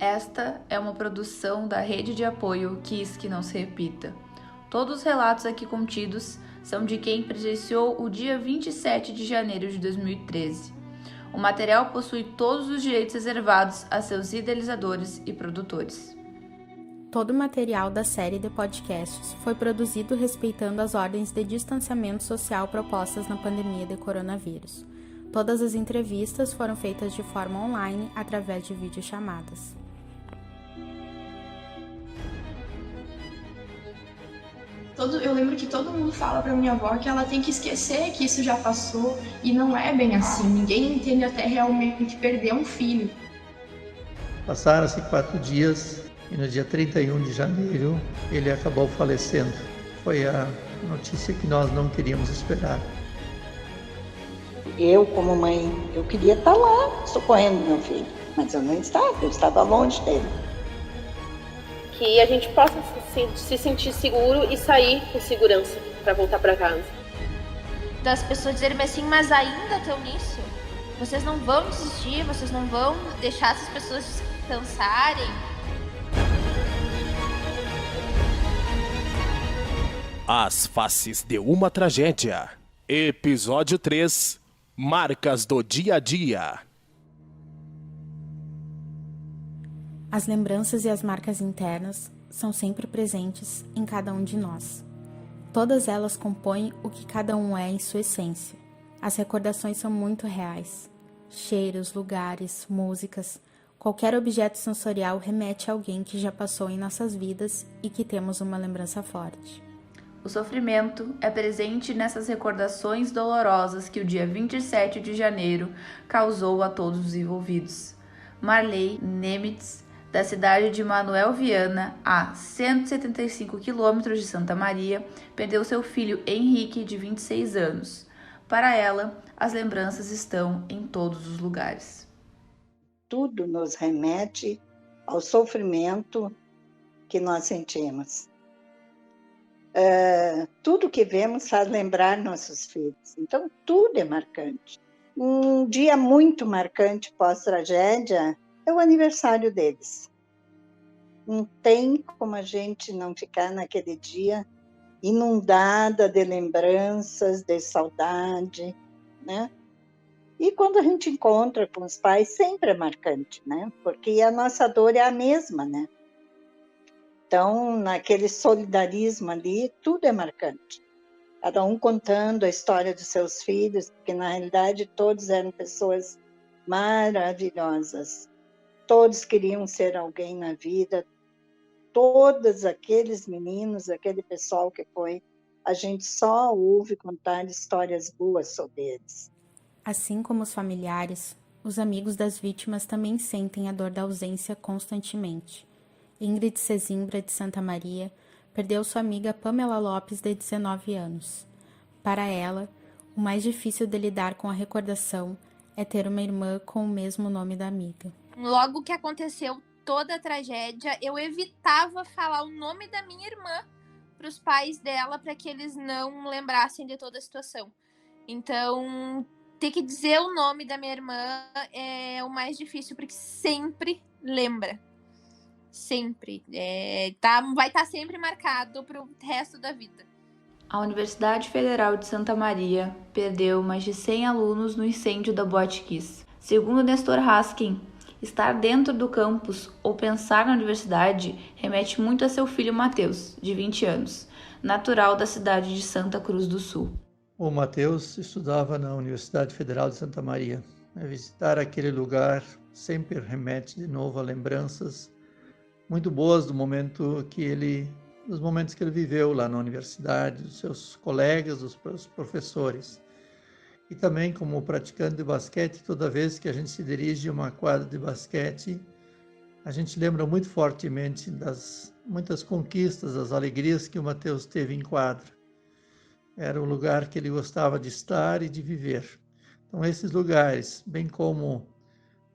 Esta é uma produção da Rede de Apoio Quis Que Não Se Repita. Todos os relatos aqui contidos são de quem presenciou o dia 27 de janeiro de 2013. O material possui todos os direitos reservados a seus idealizadores e produtores. Todo o material da série de podcasts foi produzido respeitando as ordens de distanciamento social propostas na pandemia de coronavírus. Todas as entrevistas foram feitas de forma online através de videochamadas. Eu lembro que todo mundo fala pra minha avó que ela tem que esquecer que isso já passou, e não é bem assim. Ninguém entende até realmente perder um filho. Passaram-se 4 dias e no dia 31 de janeiro ele acabou falecendo. Foi a notícia que nós não queríamos esperar. Eu, como mãe, eu queria estar lá socorrendo meu filho, mas eu não estava, eu estava longe dele. Que a gente possa se sentir seguro e sair com segurança para voltar para casa. Das pessoas dizerem assim, mas ainda estão nisso? Vocês não vão desistir, vocês não vão deixar essas pessoas descansarem? As Faces de uma Tragédia. Episódio 3. Marcas do Dia a Dia. As lembranças e as marcas internas são sempre presentes em cada um de nós. Todas elas compõem o que cada um é em sua essência. As recordações são muito reais. Cheiros, lugares, músicas, qualquer objeto sensorial remete a alguém que já passou em nossas vidas e que temos uma lembrança forte. O sofrimento é presente nessas recordações dolorosas que o dia 27 de janeiro causou a todos os envolvidos. Marley Nemitz, da cidade de Manuel Viana, a 175 quilômetros de Santa Maria, perdeu seu filho Henrique, de 26 anos. Para ela, as lembranças estão em todos os lugares. Tudo nos remete ao sofrimento que nós sentimos. Tudo que vemos faz lembrar nossos filhos. Então, tudo é marcante. Um dia muito marcante pós-tragédia é o aniversário deles. Não tem como a gente não ficar naquele dia inundada de lembranças, de saudade, né? E quando a gente encontra com os pais, sempre é marcante, né? Porque a nossa dor é a mesma, né? Então, naquele solidarismo ali, tudo é marcante. Cada um contando a história dos seus filhos, porque na realidade todos eram pessoas maravilhosas. Todos queriam ser alguém na vida. Todos aqueles meninos, aquele pessoal que foi, a gente só ouve contar histórias boas sobre eles. Assim como os familiares, os amigos das vítimas também sentem a dor da ausência constantemente. Ingrid Sesimbra, de Santa Maria, perdeu sua amiga Pamela Lopes, de 19 anos. Para ela, o mais difícil de lidar com a recordação é ter uma irmã com o mesmo nome da amiga. Logo que aconteceu toda a tragédia, eu evitava falar o nome da minha irmã para os pais dela, para que eles não lembrassem de toda a situação. Então, ter que dizer o nome da minha irmã é o mais difícil, porque sempre lembra. Sempre. Vai estar sempre marcado para o resto da vida. A Universidade Federal de Santa Maria perdeu mais de 100 alunos no incêndio da Boate Kiss. Segundo Nestor Haskin, estar dentro do campus ou pensar na universidade remete muito a seu filho Matheus, de 20 anos, natural da cidade de Santa Cruz do Sul. O Matheus estudava na Universidade Federal de Santa Maria. Visitar aquele lugar sempre remete de novo a lembranças muito boas dos momentos que ele viveu lá na universidade, dos seus colegas, dos professores. E também como praticante de basquete, toda vez que a gente se dirige a uma quadra de basquete, a gente lembra muito fortemente das muitas conquistas, das alegrias que o Matheus teve em quadra. Era o lugar que ele gostava de estar e de viver. Então, esses lugares, bem como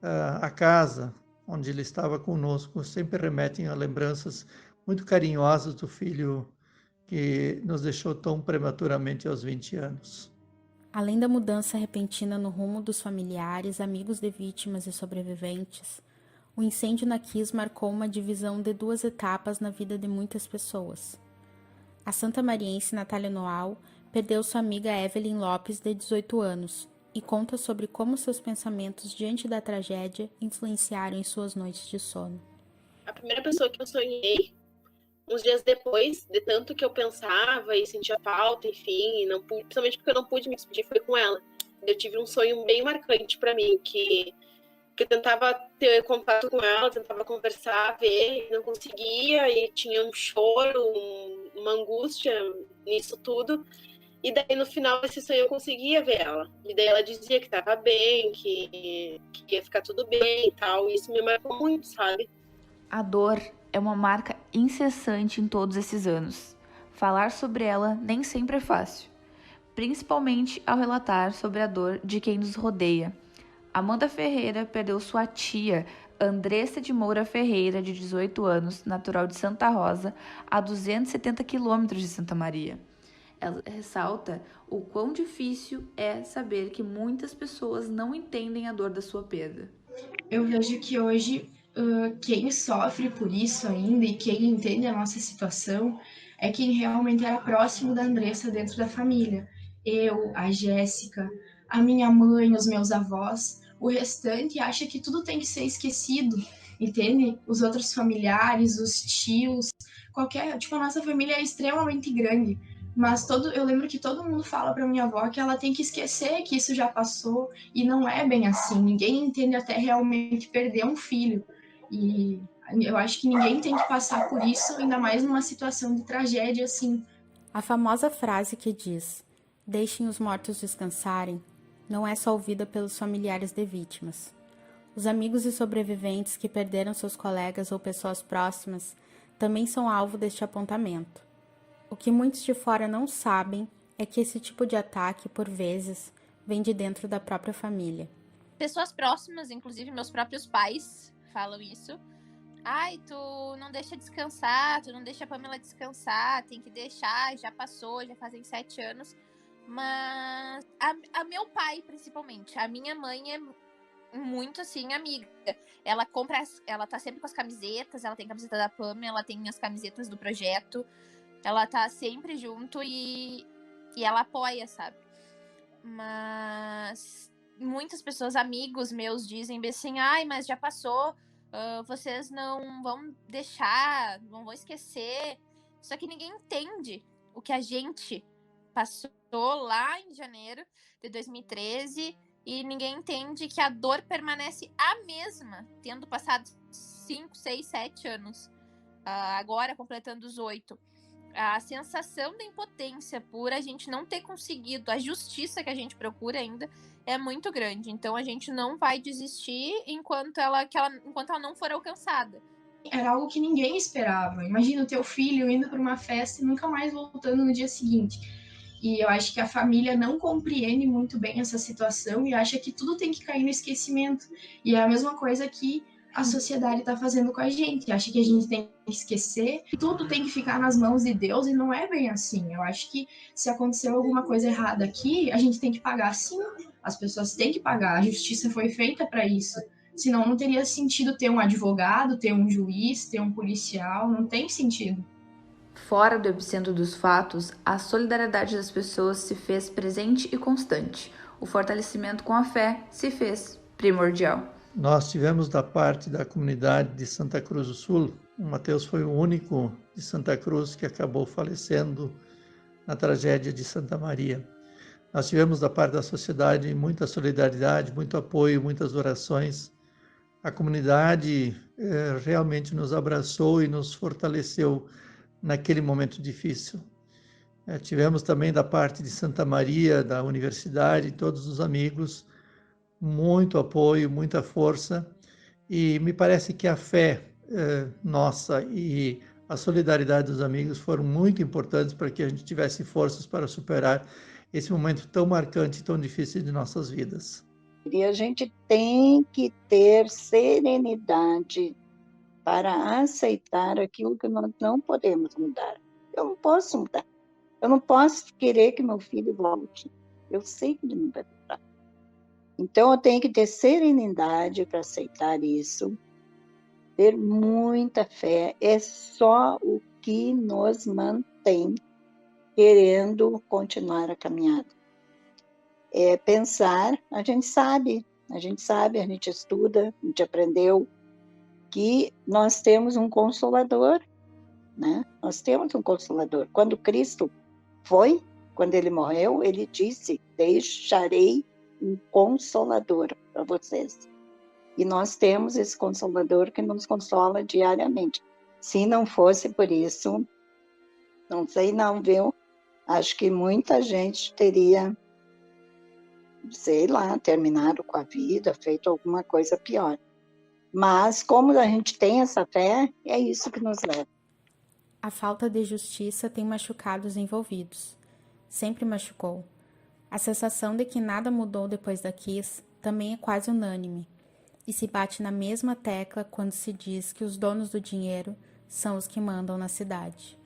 a casa onde ele estava conosco, sempre remetem a lembranças muito carinhosas do filho que nos deixou tão prematuramente aos 20 anos. Além da mudança repentina no rumo dos familiares, amigos de vítimas e sobreviventes, O incêndio na Kiss marcou uma divisão de 2 etapas na vida de muitas pessoas. A santamariense Natália Noal perdeu sua amiga Evelyn Lopes, de 18 anos, e conta sobre como seus pensamentos diante da tragédia influenciaram em suas noites de sono. A primeira pessoa que eu sonhei, uns dias depois, de tanto que eu pensava e sentia falta, enfim, e não pude, principalmente porque eu não pude me despedir, foi com ela. Eu tive um sonho bem marcante para mim, que eu tentava ter contato com ela, tentava conversar, ver, não conseguia, e tinha um choro, uma angústia nisso tudo. E daí, no final desse sonho, eu conseguia ver ela. E daí ela dizia que estava bem, que ia ficar tudo bem e tal. E isso me marcou muito, sabe? A dor é uma marca incessante em todos esses anos. Falar sobre ela nem sempre é fácil, principalmente ao relatar sobre a dor de quem nos rodeia. Amanda Ferreira perdeu sua tia, Andressa de Moura Ferreira, de 18 anos, natural de Santa Rosa, a 270 quilômetros de Santa Maria. Ela ressalta o quão difícil é saber que muitas pessoas não entendem a dor da sua perda. Eu vejo que hoje quem sofre por isso ainda e quem entende a nossa situação é quem realmente era próximo da Andressa dentro da família. Eu, a Jéssica, a minha mãe, os meus avós. O restante acha que tudo tem que ser esquecido, entende? Os outros familiares, os tios, tipo, a nossa família é extremamente grande. Mas eu lembro que todo mundo fala para minha avó que ela tem que esquecer que isso já passou, e não é bem assim. Ninguém entende até realmente perder um filho. E eu acho que ninguém tem que passar por isso, ainda mais numa situação de tragédia assim. A famosa frase que diz: "Deixem os mortos descansarem", não é só ouvida pelos familiares de vítimas. Os amigos e sobreviventes que perderam seus colegas ou pessoas próximas também são alvo deste apontamento. O que muitos de fora não sabem é que esse tipo de ataque, por vezes, vem de dentro da própria família. Pessoas próximas, inclusive meus próprios pais, falam isso. Ai, tu não deixa descansar, tu não deixa a Pamela descansar, tem que deixar, já passou, já fazem 7 anos. Mas a meu pai, principalmente, a minha mãe é muito, assim, amiga. Ela tá sempre com as camisetas, ela tem a camiseta da Pamela, ela tem as camisetas do projeto. Ela tá sempre junto e ela apoia, sabe? Mas muitas pessoas, amigos meus, dizem assim: ai, mas já passou, vocês não vão deixar, não vão esquecer. Só que ninguém entende o que a gente passou lá em janeiro de 2013 e ninguém entende que a dor permanece a mesma, tendo passado 5, 6, 7 anos, agora completando os 8. A sensação da impotência por a gente não ter conseguido a justiça que a gente procura ainda é muito grande. Então a gente não vai desistir enquanto ela não for alcançada. Era algo que ninguém esperava. Imagina o teu filho indo para uma festa e nunca mais voltando no dia seguinte. E eu acho que a família não compreende muito bem essa situação e acha que tudo tem que cair no esquecimento. E é a mesma coisa que a sociedade está fazendo com a gente. Acha que a gente tem que esquecer, tudo tem que ficar nas mãos de Deus, e não é bem assim. Eu acho que se aconteceu alguma coisa errada aqui, a gente tem que pagar sim. As pessoas têm que pagar. A justiça foi feita para isso. Senão não teria sentido ter um advogado, ter um juiz, ter um policial. Não tem sentido. Fora do epicentro dos fatos, a solidariedade das pessoas se fez presente e constante. O fortalecimento com a fé se fez primordial. Nós tivemos da parte da comunidade de Santa Cruz do Sul, o Mateus foi o único de Santa Cruz que acabou falecendo na tragédia de Santa Maria. Nós tivemos da parte da sociedade muita solidariedade, muito apoio, muitas orações. A comunidade realmente nos abraçou e nos fortaleceu naquele momento difícil. Tivemos também da parte de Santa Maria, da universidade, todos os amigos, muito apoio, muita força, e me parece que a fé nossa e a solidariedade dos amigos foram muito importantes para que a gente tivesse forças para superar esse momento tão marcante e tão difícil de nossas vidas. E a gente tem que ter serenidade para aceitar aquilo que nós não podemos mudar. Eu não posso mudar. Eu não posso querer que meu filho volte. Eu sei que ele não vai voltar. Então, eu tenho que ter serenidade para aceitar isso ter muita fé. É só o que nos mantém querendo continuar a caminhada. É pensar, a gente sabe, a gente estuda, a gente aprendeu que nós temos um Consolador, né? Nós temos um Consolador. Quando Cristo quando ele morreu, ele disse: deixarei um Consolador para vocês. E nós temos esse Consolador que nos consola diariamente. Se não fosse por isso, não sei não, viu? Acho que muita gente teria, sei lá, terminado com a vida, feito alguma coisa pior. Mas como a gente tem essa fé, é isso que nos leva. A falta de justiça tem machucado os envolvidos. Sempre machucou. A sensação de que nada mudou depois da Kiss também é quase unânime. E se bate na mesma tecla quando se diz que os donos do dinheiro são os que mandam na cidade.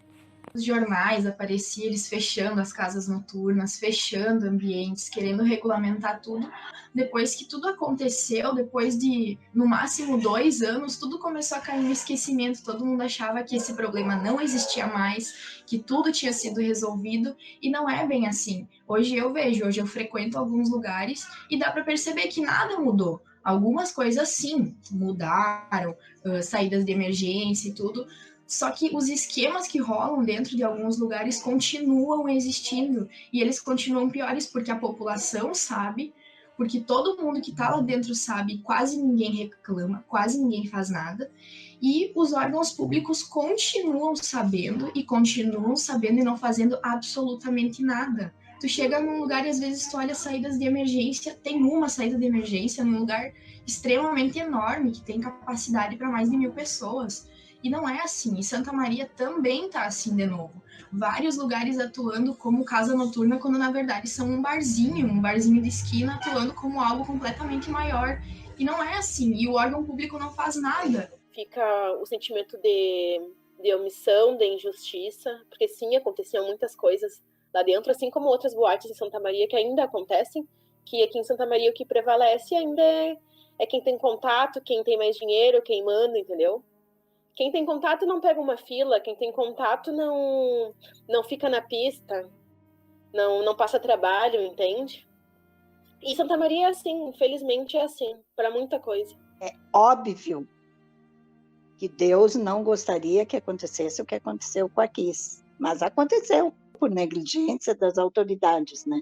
Os jornais apareciam eles fechando as casas noturnas, fechando ambientes, querendo regulamentar tudo. Depois que tudo aconteceu, depois de, no máximo, 2 anos, tudo começou a cair no esquecimento. Todo mundo achava que esse problema não existia mais, que tudo tinha sido resolvido, e não é bem assim. Hoje eu frequento alguns lugares e dá para perceber que nada mudou. Algumas coisas, sim, mudaram, saídas de emergência e tudo, só que os esquemas que rolam dentro de alguns lugares continuam existindo e eles continuam piores porque a população sabe, porque todo mundo que está lá dentro sabe, quase ninguém reclama, quase ninguém faz nada, e os órgãos públicos continuam sabendo e não fazendo absolutamente nada. Tu chega num lugar e às vezes tu olha saídas de emergência, tem uma saída de emergência num lugar extremamente enorme, que tem capacidade para mais de 1.000 pessoas. E não é assim. E Santa Maria também está assim de novo. Vários lugares atuando como casa noturna, quando na verdade são um barzinho de esquina atuando como algo completamente maior. E não é assim. E o órgão público não faz nada. Fica o sentimento de omissão, de injustiça, porque sim, aconteciam muitas coisas lá dentro, assim como outras boates em Santa Maria que ainda acontecem, que aqui em Santa Maria o que prevalece ainda é quem tem contato, quem tem mais dinheiro, quem manda, entendeu? Quem tem contato não pega uma fila, quem tem contato não fica na pista, não passa trabalho, entende? E Santa Maria é assim, infelizmente é assim, para muita coisa. É óbvio que Deus não gostaria que acontecesse o que aconteceu com a Kiss, mas aconteceu por negligência das autoridades, né?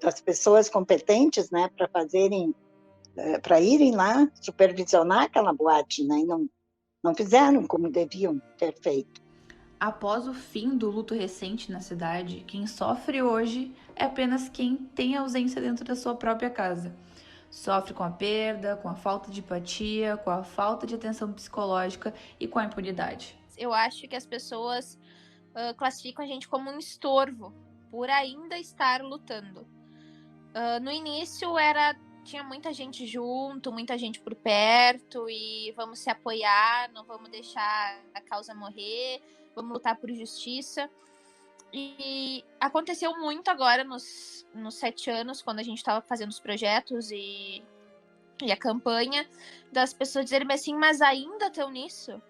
Das pessoas competentes, né, para irem lá supervisionar aquela boate, né? E não fizeram como deviam ter feito. Após o fim do luto recente na cidade, quem sofre hoje é apenas quem tem ausência dentro da sua própria casa. Sofre com a perda, com a falta de empatia, com a falta de atenção psicológica e com a impunidade. Eu acho que as pessoas classificam a gente como um estorvo por ainda estar lutando. No início tinha muita gente junto, muita gente por perto e vamos se apoiar, não vamos deixar a causa morrer, vamos lutar por justiça. E aconteceu muito agora nos 7 anos, quando a gente estava fazendo os projetos e a campanha, das pessoas dizerem assim, mas ainda estão nisso?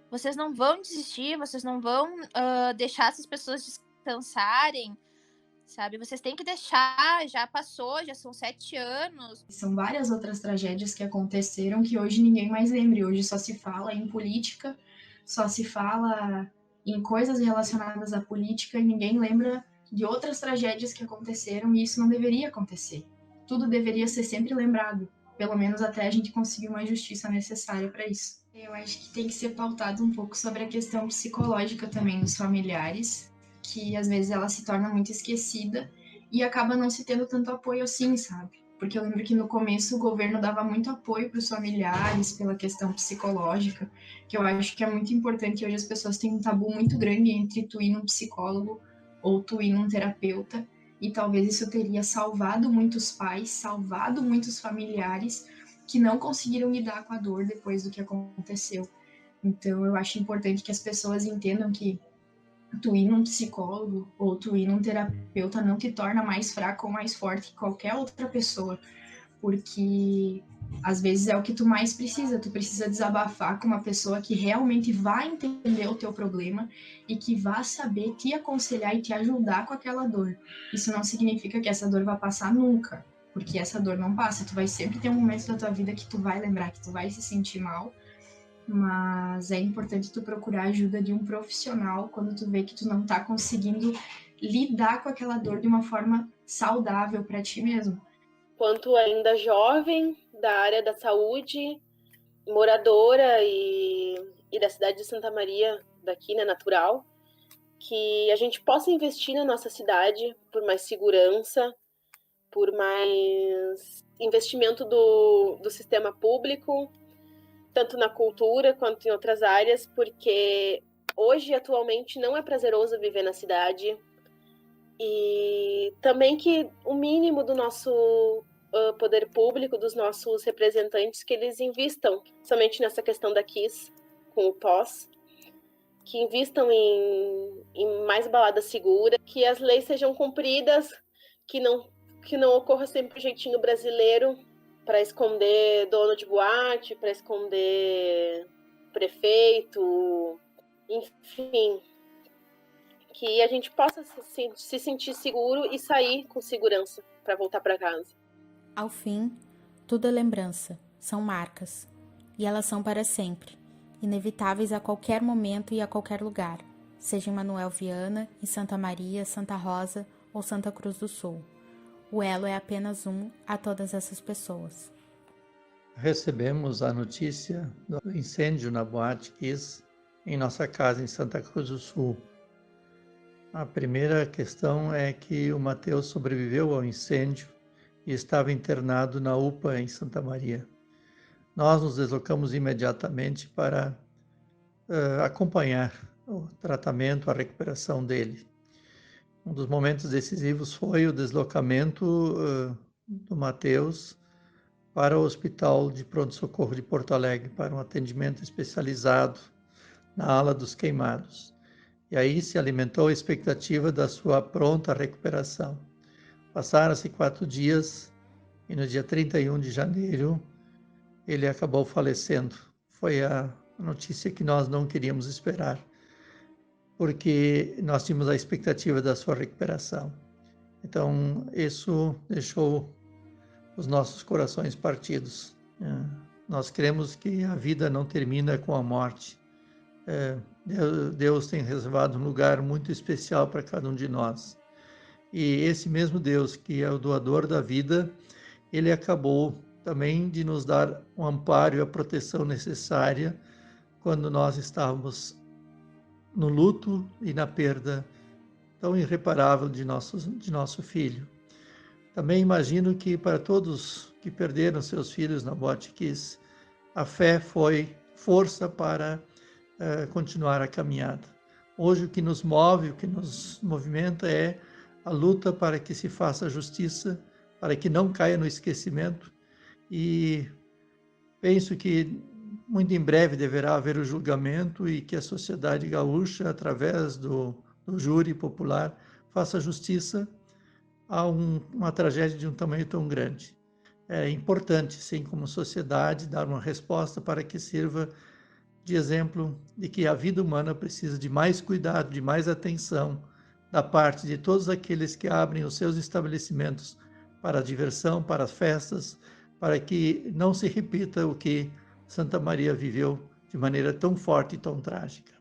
Vocês não vão desistir, vocês não vão deixar essas pessoas descansarem, sabe? Vocês têm que deixar, já passou, já são 7 anos. São várias outras tragédias que aconteceram que hoje ninguém mais lembra. Hoje só se fala em política, só se fala em coisas relacionadas à política e ninguém lembra de outras tragédias que aconteceram e isso não deveria acontecer. Tudo deveria ser sempre lembrado, pelo menos até a gente conseguir uma justiça necessária para isso. Eu acho que tem que ser pautado um pouco sobre a questão psicológica também dos familiares, que às vezes ela se torna muito esquecida e acaba não se tendo tanto apoio assim, sabe? Porque eu lembro que no começo o governo dava muito apoio para os familiares pela questão psicológica, que eu acho que é muito importante. Hoje as pessoas têm um tabu muito grande entre tu ir num psicólogo ou tu ir num terapeuta, e talvez isso teria salvado muitos pais, salvado muitos familiares que não conseguiram lidar com a dor depois do que aconteceu. Então eu acho importante que as pessoas entendam que tu ir num psicólogo ou tu ir num terapeuta não te torna mais fraco ou mais forte que qualquer outra pessoa, porque Às vezes é o que tu mais precisa, tu precisa desabafar com uma pessoa que realmente vai entender o teu problema e que vai saber te aconselhar e te ajudar com aquela dor. Isso não significa que essa dor vai passar nunca, porque essa dor não passa, tu vai sempre ter um momento da tua vida que tu vai lembrar, que tu vai se sentir mal, mas é importante tu procurar a ajuda de um profissional quando tu vê que tu não tá conseguindo lidar com aquela dor de uma forma saudável para ti mesmo. Quanto ainda jovem, da área da saúde, moradora e da cidade de Santa Maria, daqui, né, natural, que a gente possa investir na nossa cidade por mais segurança, por mais investimento do sistema público, tanto na cultura quanto em outras áreas, porque hoje, atualmente, não é prazeroso viver na cidade. E também que o mínimo do nosso poder público, dos nossos representantes, que eles invistam somente nessa questão da KISS, com o pós, que invistam em mais balada segura, que as leis sejam cumpridas, que não ocorra sempre o jeitinho brasileiro para esconder dono de boate, para esconder prefeito, enfim, que a gente possa se sentir seguro e sair com segurança para voltar para casa. Ao fim, tudo é lembrança, são marcas, e elas são para sempre, inevitáveis a qualquer momento e a qualquer lugar, seja em Manuel Viana, em Santa Maria, Santa Rosa ou Santa Cruz do Sul. O elo é apenas um a todas essas pessoas. Recebemos a notícia do incêndio na Boate Kiss em nossa casa em Santa Cruz do Sul. A primeira questão é que o Matheus sobreviveu ao incêndio e estava internado na UPA em Santa Maria. Nós nos deslocamos imediatamente para acompanhar o tratamento, a recuperação dele. Um dos momentos decisivos foi o deslocamento do Matheus para o Hospital de Pronto-Socorro de Porto Alegre, para um atendimento especializado na ala dos queimados. E aí se alimentou a expectativa da sua pronta recuperação. Passaram-se 4 dias e no dia 31 de janeiro ele acabou falecendo. Foi a notícia que nós não queríamos esperar, porque nós tínhamos a expectativa da sua recuperação. Então, isso deixou os nossos corações partidos. Nós cremos que a vida não termina com a morte. Deus tem reservado um lugar muito especial para cada um de nós. E esse mesmo Deus, que é o doador da vida, ele acabou também de nos dar o amparo e a proteção necessária quando nós estávamos no luto e na perda tão irreparável de nosso filho. Também imagino que para todos que perderam seus filhos na Boate Kiss, a fé foi força para continuar a caminhada. Hoje o que nos move, o que nos movimenta é a luta para que se faça justiça, para que não caia no esquecimento, e penso que muito em breve deverá haver o julgamento e que a sociedade gaúcha, através do júri popular, faça justiça a uma tragédia de um tamanho tão grande. É importante, sim, como sociedade, dar uma resposta para que sirva de exemplo de que a vida humana precisa de mais cuidado, de mais atenção da parte de todos aqueles que abrem os seus estabelecimentos para a diversão, para as festas, para que não se repita o que Santa Maria viveu de maneira tão forte e tão trágica.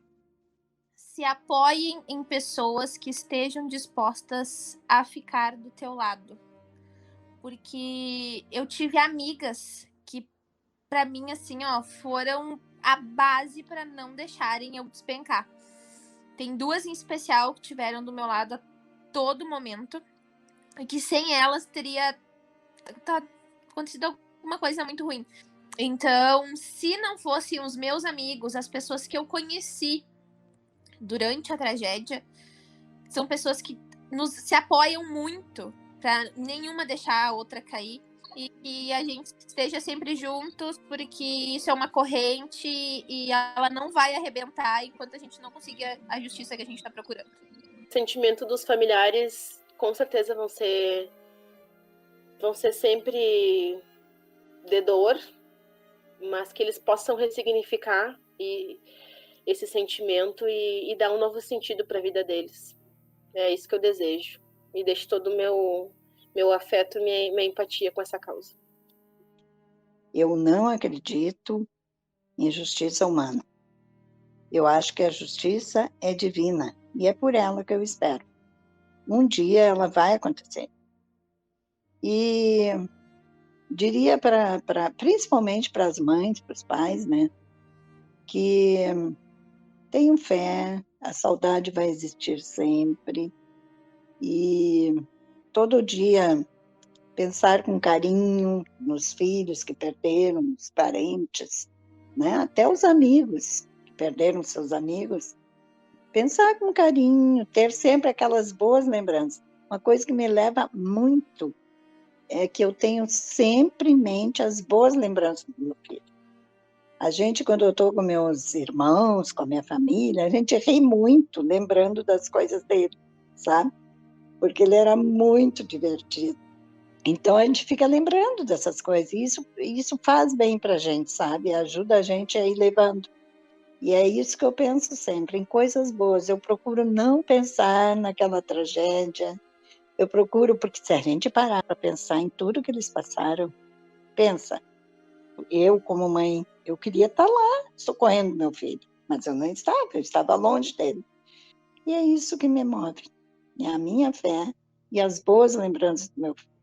Se apoiem em pessoas que estejam dispostas a ficar do teu lado. Porque eu tive amigas que, para mim, assim, ó, foram a base para não deixarem eu despencar. Tem 2 em especial que tiveram do meu lado a todo momento. E que sem elas teria acontecido alguma coisa muito ruim. Então, se não fossem os meus amigos, as pessoas que eu conheci durante a tragédia, são pessoas que se apoiam muito para nenhuma deixar a outra cair e que a gente esteja sempre juntos, porque isso é uma corrente e ela não vai arrebentar enquanto a gente não conseguir a justiça que a gente está procurando. O sentimento dos familiares com certeza vão ser sempre de dor, mas que eles possam ressignificar esse sentimento e dar um novo sentido para a vida deles. É isso que eu desejo. E deixo todo o meu afeto, minha empatia com essa causa. Eu não acredito em justiça humana. Eu acho que a justiça é divina e é por ela que eu espero. Um dia ela vai acontecer. E diria principalmente para as mães, para os pais, né, que tenham fé, a saudade vai existir sempre. E todo dia pensar com carinho nos filhos que perderam, os parentes, né? Até os amigos que perderam seus amigos. Pensar com carinho, ter sempre aquelas boas lembranças. Uma coisa que me leva muito é que eu tenho sempre em mente as boas lembranças do meu filho. A gente, quando eu estou com meus irmãos, com a minha família, a gente ri muito lembrando das coisas dele, sabe? Porque ele era muito divertido. Então, a gente fica lembrando dessas coisas. E isso faz bem para a gente, sabe? Ajuda a gente a ir levando. E é isso que eu penso sempre, em coisas boas. Eu procuro não pensar naquela tragédia. Eu procuro, porque se a gente parar para pensar em tudo que eles passaram, pensa, eu como mãe, eu queria estar lá socorrendo meu filho, mas eu não estava, eu estava longe dele. E é isso que me move, é a minha fé e as boas lembranças do meu filho.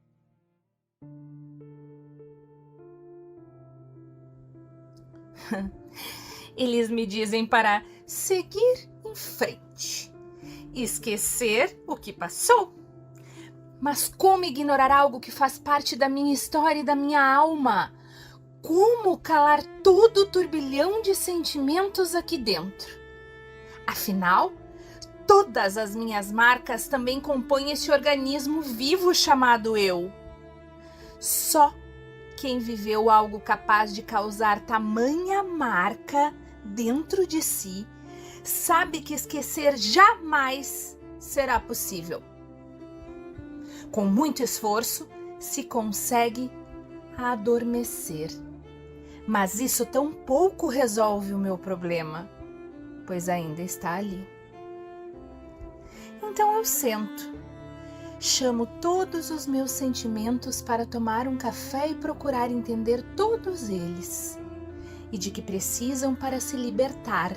Eles me dizem para seguir em frente, esquecer o que passou. Mas como ignorar algo que faz parte da minha história e da minha alma? Como calar todo o turbilhão de sentimentos aqui dentro? Afinal, todas as minhas marcas também compõem esse organismo vivo chamado eu. Só quem viveu algo capaz de causar tamanha marca dentro de si sabe que esquecer jamais será possível. Com muito esforço, se consegue adormecer. Mas isso tão pouco resolve o meu problema, pois ainda está ali. Então eu sento, chamo todos os meus sentimentos para tomar um café e procurar entender todos eles e de que precisam para se libertar.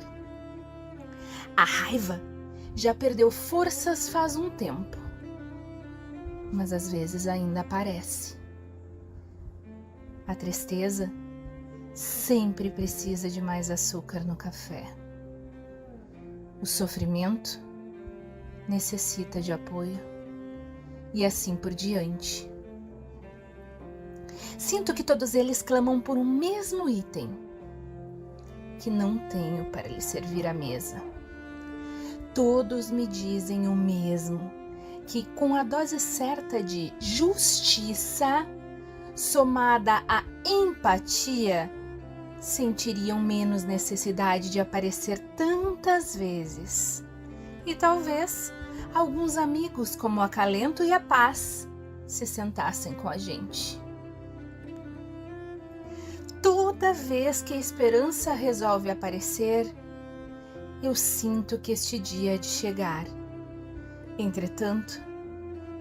A raiva já perdeu forças faz um tempo, mas às vezes ainda aparece. A tristeza sempre precisa de mais açúcar no café. O sofrimento necessita de apoio e assim por diante. Sinto que todos eles clamam por um mesmo item, que não tenho para lhe servir à mesa. Todos me dizem o mesmo, que com a dose certa de justiça, somada à empatia, sentiriam menos necessidade de aparecer tantas vezes. E talvez alguns amigos como o acalento e a paz se sentassem com a gente. Toda vez que a esperança resolve aparecer, eu sinto que este dia é de chegar. Entretanto,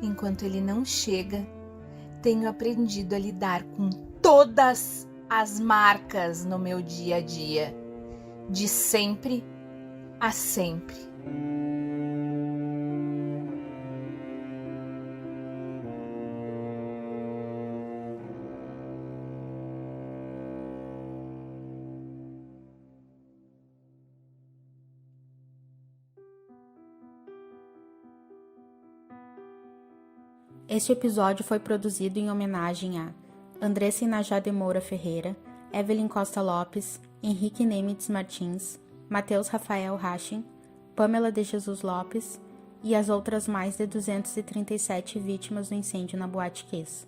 enquanto ele não chega, tenho aprendido a lidar com todas as marcas no meu dia a dia, de sempre a sempre. Este episódio foi produzido em homenagem a Andressa Inajá de Moura Ferreira, Evelyn Costa Lopes, Henrique Nemitz Martins, Matheus Rafael Rachin, Pamela de Jesus Lopes e as outras mais de 237 vítimas do incêndio na Boate Kiss.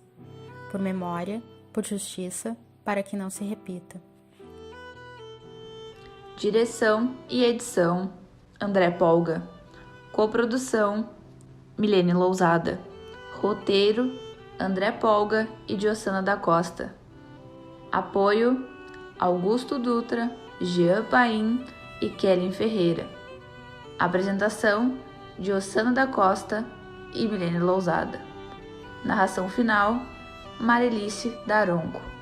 Por memória, por justiça, para que não se repita. Direção e edição, André Polga. Coprodução, Milene Lousada. Roteiro, André Polga e Diossana da Costa. Apoio: Augusto Dutra, Jean Paim e Kellen Ferreira. Apresentação: Diossana da Costa e Milene Lousada. Narração final: Marilice Daronco.